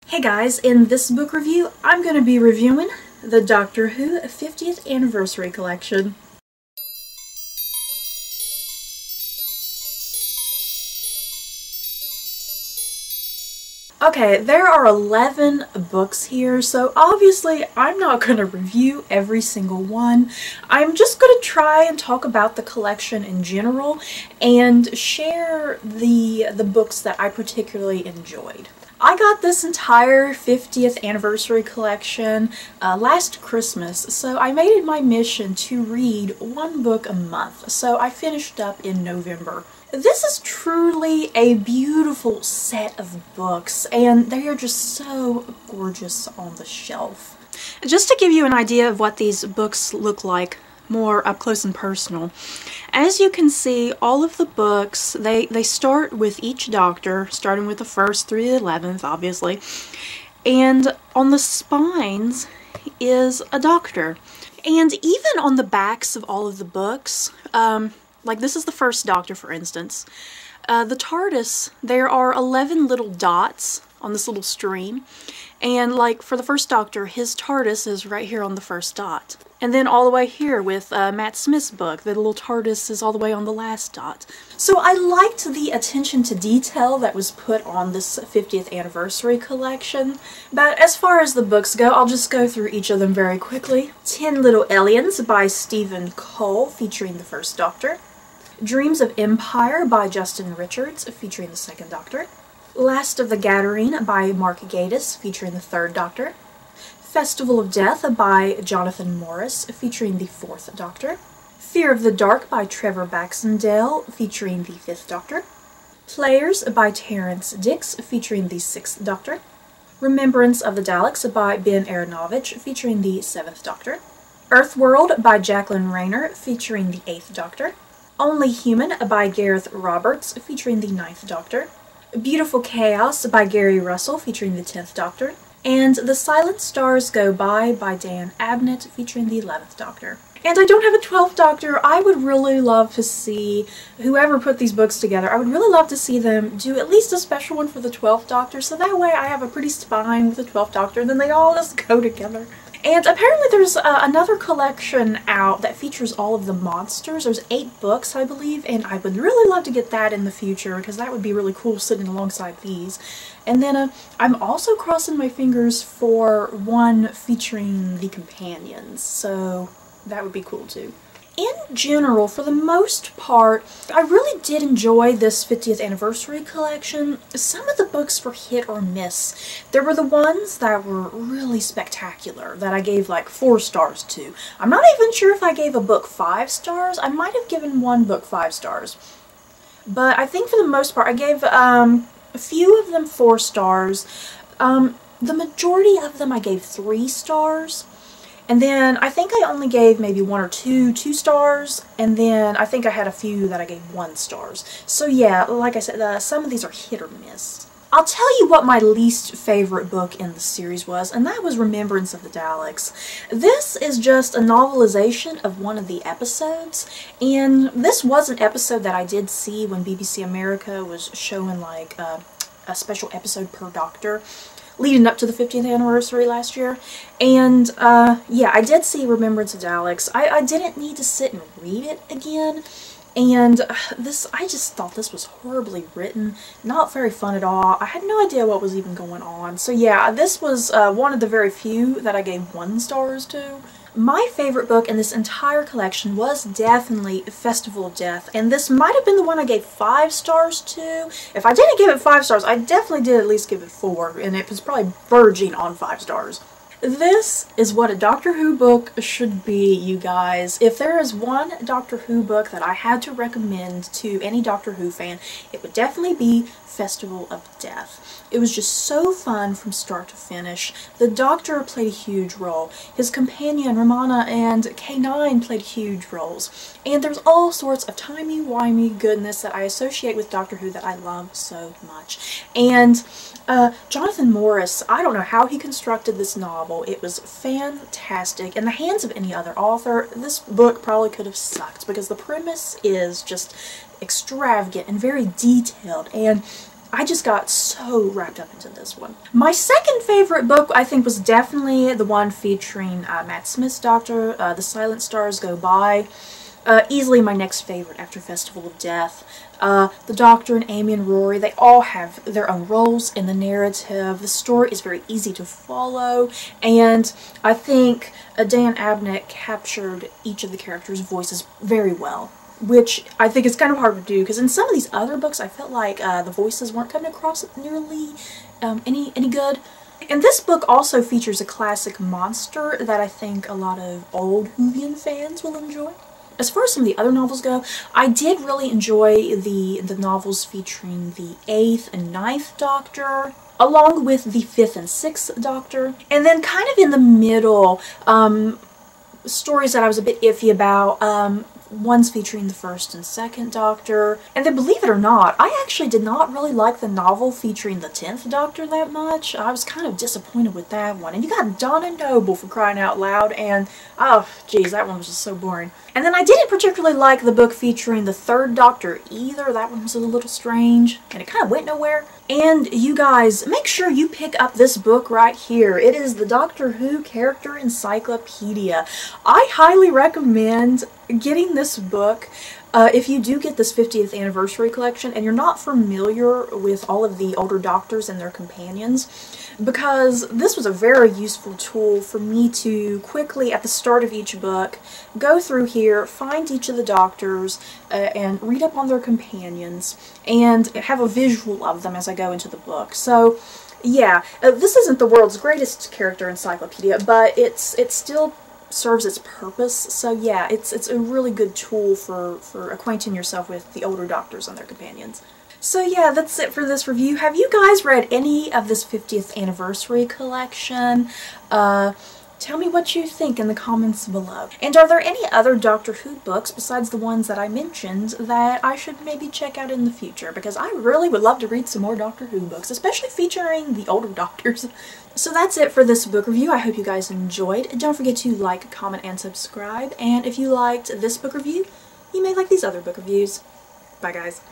Hey guys, in this book review, I'm going to be reviewing the Doctor Who 50th Anniversary Collection. Okay, there are 11 books here, so obviously I'm not going to review every single one. I'm just going to try and talk about the collection in general and share the books that I particularly enjoyed. I got this entire 50th anniversary collection last Christmas, so I made it my mission to read one book a month, so I finished up in November. This is truly a beautiful set of books, and they are just so gorgeous on the shelf. Just to give you an idea of what these books look like more up close and personal, as you can see, all of the books, they start with each Doctor, starting with the 1st through the 11th, obviously, and on the spines is a Doctor. And even on the backs of all of the books, like this is the 1st Doctor, for instance, the TARDIS, there are 11 little dots on this little stream, and like for the 1st Doctor, his TARDIS is right here on the 1st dot. And then all the way here with Matt Smith's book, the little TARDIS is all the way on the last dot. So I liked the attention to detail that was put on this 50th anniversary collection. But as far as the books go, I'll just go through each of them very quickly. 10 Little Aliens by Stephen Cole, featuring the 1st Doctor. Dreams of Empire by Justin Richards, featuring the 2nd Doctor. Last of the Gathering by Mark Gatiss, featuring the 3rd Doctor. Festival of Death by Jonathan Morris, featuring the 4th Doctor. Fear of the Dark by Trevor Baxendale, featuring the 5th Doctor. Players by Terrence Dix, featuring the 6th Doctor. Remembrance of the Daleks by Ben Aronovich, featuring the 7th Doctor. Earthworld by Jacqueline Rayner, featuring the 8th Doctor. Only Human by Gareth Roberts, featuring the 9th Doctor. Beautiful Chaos by Gary Russell, featuring the 10th Doctor. And The Silent Stars Go By Dan Abnett, featuring the 11th Doctor. And I don't have a 12th Doctor. I would really love to see whoever put these books together. I would really love to see them do at least a special one for the 12th Doctor, so that way I have a pretty spine with the 12th Doctor, and then they all just go together. And apparently there's another collection out that features all of the monsters. There's 8 books, I believe, and I would really love to get that in the future because that would be really cool sitting alongside these. And then I'm also crossing my fingers for one featuring the companions, so that would be cool too. In general, for the most part, I really did enjoy this 50th anniversary collection. Some of the books were hit or miss. There were the ones that were really spectacular that I gave like 4 stars to. I'm not even sure if I gave a book 5 stars. I might have given one book 5 stars. But I think for the most part, I gave a few of them 4 stars. The majority of them I gave 3 stars. And then I think I only gave maybe 1 or 2 stars, and then I think I had a few that I gave 1 stars. So yeah, like I said, some of these are hit or miss. I'll tell you what my least favorite book in the series was, and that was Remembrance of the Daleks. This is just a novelization of one of the episodes, and this was an episode that I did see when BBC America was showing like a special episode per Doctor, leading up to the 50th anniversary last year. And yeah, I did see Remembrance of Daleks. I didn't need to sit and read it again. And I just thought this was horribly written, not very fun at all. I had no idea what was even going on. So yeah, this was one of the very few that I gave 1 stars to. My favorite book in this entire collection was definitely Festival of Death, and this might have been the one I gave 5 stars to. If I didn't give it 5 stars, I definitely did at least give it 4, and it was probably verging on 5 stars. This is what a Doctor Who book should be, you guys. If there is one Doctor Who book that I had to recommend to any Doctor Who fan, it would definitely be Festival of Death. It was just so fun from start to finish. The Doctor played a huge role. His companion, Romana, and K9 played huge roles. And there's all sorts of timey-wimey goodness that I associate with Doctor Who that I love so much. And Jonathan Morris, I don't know how he constructed this novel. It was fantastic. In the hands of any other author, this book probably could have sucked because the premise is just extravagant and very detailed, and I just got so wrapped up into this one. My second favorite book, I think, was definitely the one featuring Matt Smith's Doctor, The Silent Stars Go By. Easily my next favorite after Festival of Death. The Doctor and Amy and Rory, they all have their own roles in the narrative. The story is very easy to follow, and I think Dan Abnett captured each of the characters' voices very well, which I think is kind of hard to do, because in some of these other books I felt like the voices weren't coming across nearly any good. And this book also features a classic monster that I think a lot of old Whovian fans will enjoy. As far as some of the other novels go, I did really enjoy the novels featuring the 8th and 9th Doctor, along with the 5th and 6th Doctor. And then kind of in the middle, stories that I was a bit iffy about, ones featuring the 1st and 2nd Doctor. And then, believe it or not, I actually did not really like the novel featuring the 10th Doctor that much. I was kind of disappointed with that one. And you got Donna Noble, for crying out loud, and oh geez, that one was just so boring. And then I didn't particularly like the book featuring the 3rd Doctor either. That one was a little strange, and it kind of went nowhere. And you guys, make sure you pick up this book right here. It is the Doctor Who Character Encyclopedia. I highly recommend getting this book if you do get this 50th anniversary collection and you're not familiar with all of the older Doctors and their companions, because this was a very useful tool for me to quickly, at the start of each book, go through here, find each of the Doctors, and read up on their companions, and have a visual of them as I go into the book. So, yeah, this isn't the world's greatest character encyclopedia, but it still serves its purpose. So yeah, it's a really good tool for acquainting yourself with the older Doctors and their companions. So yeah, that's it for this review. Have you guys read any of this 50th anniversary collection? Tell me what you think in the comments below. And are there any other Doctor Who books besides the ones that I mentioned that I should maybe check out in the future? Because I really would love to read some more Doctor Who books, especially featuring the older Doctors. So that's it for this book review. I hope you guys enjoyed. Don't forget to like, comment, and subscribe. And if you liked this book review, you may like these other book reviews. Bye guys.